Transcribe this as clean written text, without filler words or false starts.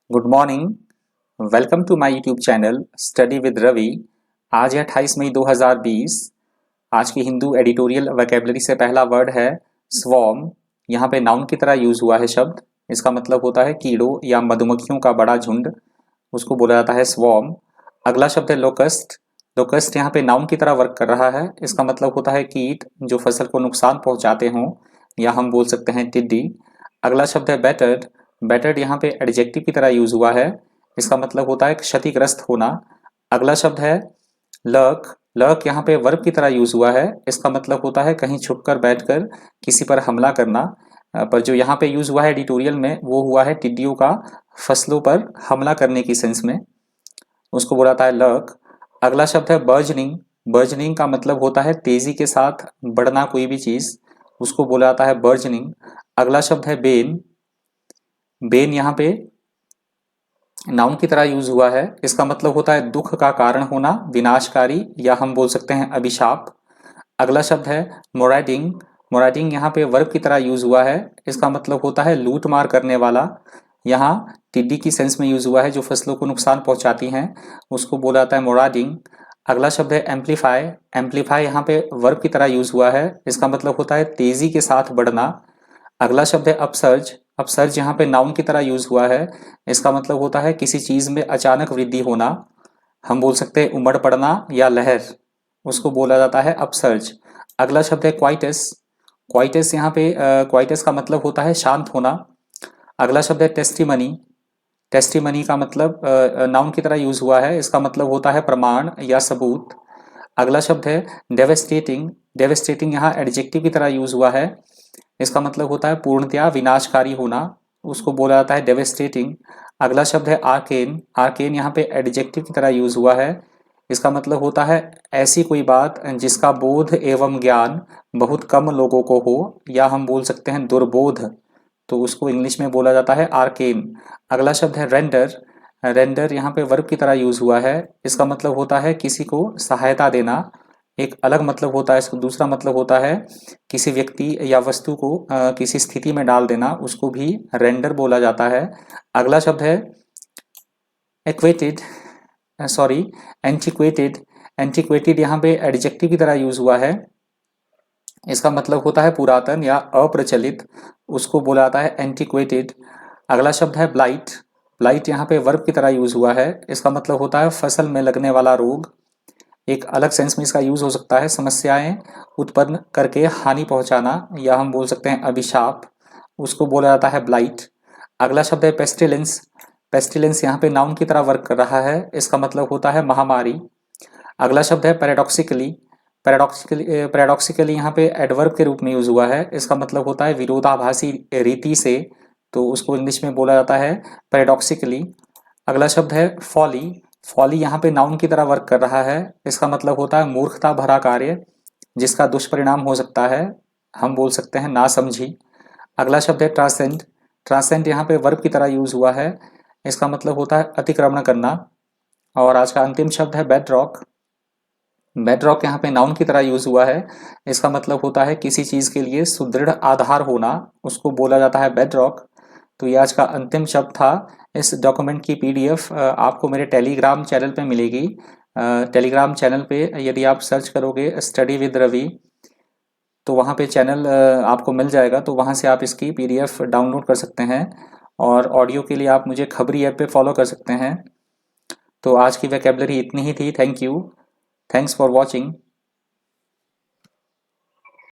Good morning. Welcome to my YouTube channel study with Ravi. आज है 28 मई 2020। आज की हिंदू एडिटोरियल वोकैबुलरी से पहला वर्ड है स्वॉर्म। यहाँ पे नाउन की तरह यूज हुआ है शब्द। इसका मतलब होता है कीड़ों या मधुमक्खियों का बड़ा झुंड, उसको बोला जाता है स्वॉर्म। अगला शब्द है लोकस्ट। लोकस्ट यहाँ पे नाउन की तरह वर्क कर रहा है। इसका मतलब होता है कीट जो फसल को नुकसान पहुंचाते हों, या हम बोल सकते हैं टिड्डी। अगला शब्द है बैटर्ड। बैटर्ड यहाँ पे एडजेक्टिव की तरह यूज हुआ है। इसका मतलब होता है क्षतिग्रस्त होना। अगला शब्द है लर्क। लर्क यहाँ पे वर्ब की तरह यूज हुआ है। इसका मतलब होता है कहीं छुपकर बैठकर किसी पर हमला करना। पर जो यहाँ पे यूज हुआ है एडिटोरियल में वो हुआ है टिड्डियों का फसलों पर हमला करने की सेंस में, उसको बोला जाता है लर्क। अगला शब्द है बर्जनिंग। बर्जनिंग का मतलब होता है तेजी के साथ बढ़ना कोई भी चीज, उसको बोला जाता है बर्जनिंग। अगला शब्द है बेन। बेन यहाँ पे नाउन की तरह यूज हुआ है। इसका मतलब होता है दुख का कारण होना, विनाशकारी, या हम बोल सकते हैं अभिशाप। अगला शब्द है मोराइडिंग। मोराइडिंग यहाँ पे वर्ब की तरह यूज हुआ है। इसका मतलब होता है लूट मार करने वाला। यहाँ टिड्डी की सेंस में यूज हुआ है जो फसलों को नुकसान पहुंचाती हैं, उसको बोला जाता है मोराइडिंग। अगला शब्द है एम्पलीफाई। एम्पलीफाई यहाँ पे वर्ब की तरह यूज हुआ है। इसका मतलब होता है तेजी के साथ बढ़ना। अगला शब्द है अपसर्ज। अपसर्ज यहाँ पे नाउन की तरह यूज हुआ है। इसका मतलब होता है किसी चीज में अचानक वृद्धि होना, हम बोल सकते हैं उमड़ पड़ना या लहर, उसको बोला जाता है अपसर्ज। अगला शब्द है क्वाइटस। क्वाइटस यहाँ पे क्वाइटस का मतलब होता है शांत होना। अगला शब्द है टेस्टिमनी। टेस्टिमनी का मतलब नाउन की तरह यूज हुआ है। इसका मतलब होता है प्रमाण या सबूत। अगला शब्द है डेवेस्टेटिंग। डेवेस्टेटिंग यहाँ एडजेक्टिव की तरह यूज हुआ है। इसका मतलब होता है पूर्णतया विनाशकारी होना, उसको बोला जाता है डेवेस्टेटिंग। अगला शब्द है आर्केन। आर्केन यहाँ पे एडजेक्टिव की तरह यूज हुआ है। इसका मतलब होता है ऐसी कोई बात जिसका बोध एवं ज्ञान बहुत कम लोगों को हो, या हम बोल सकते हैं दुर्बोध, तो उसको इंग्लिश में बोला जाता है आर्केन। अगला शब्द है रेंडर। रेंडर यहाँ पे वर्ब की तरह यूज हुआ है। इसका मतलब होता है किसी को सहायता देना। एक अलग मतलब होता है, इसको दूसरा मतलब होता है किसी व्यक्ति या वस्तु को किसी स्थिति में डाल देना, उसको भी रेंडर बोला जाता है। अगला शब्द है एक्वेटेड, सॉरी एंटिक्वेटेड। एंटिक्वेटेड यहाँ पे एडजेक्टिव की तरह यूज हुआ है। इसका मतलब होता है पुरातन या अप्रचलित, उसको बोला जाता है एंटिक्वेटेड। अगला शब्द है ब्लाइट। ब्लाइट यहाँ पे वर्ब की तरह यूज हुआ है। इसका मतलब होता है फसल में लगने वाला रोग। एक अलग सेंस में इसका यूज हो सकता है समस्याएं उत्पन्न करके हानि पहुंचाना, या हम बोल सकते हैं अभिशाप, उसको बोला जाता है ब्लाइट। अगला शब्द है पेस्टिलेंस। पेस्टिलेंस यहाँ पे नाउन की तरह वर्क कर रहा है। इसका मतलब होता है महामारी। अगला शब्द है पैराडॉक्सिकली। पैराडॉक्सिकली यहाँ पे एडवर्ब के रूप में यूज हुआ है। इसका मतलब होता है विरोधाभासी रीति से, तो उसको इंग्लिश में बोला जाता है पैराडॉक्सिकली। अगला शब्द है फॉली। फॉली यहाँ पे नाउन की तरह वर्क कर रहा है। इसका मतलब होता है मूर्खता भरा कार्य जिसका दुष्परिणाम हो सकता है, हम बोल सकते हैं नासमझी। अगला शब्द है ट्रांसेंड। ट्रांसेंड यहाँ पे वर्ब की तरह यूज हुआ है। इसका मतलब होता है अतिक्रमण करना। और आज का अंतिम शब्द है बेडरॉक। बेडरॉक यहाँ पे नाउन की तरह यूज हुआ है। इसका मतलब होता है किसी चीज के लिए सुदृढ़ आधार होना, उसको बोला जाता है बेडरॉक। तो ये आज का अंतिम शब्द था। इस डॉक्यूमेंट की पीडीएफ आपको मेरे टेलीग्राम चैनल पे मिलेगी। टेलीग्राम चैनल पे यदि आप सर्च करोगे स्टडी विद रवि, तो वहाँ पे चैनल आपको मिल जाएगा, तो वहाँ से आप इसकी पीडीएफ डाउनलोड कर सकते हैं। और ऑडियो के लिए आप मुझे खबरी ऐप पे फॉलो कर सकते हैं। तो आज की वोकैबुलरी इतनी ही थी। Thank you. Thanks for watching.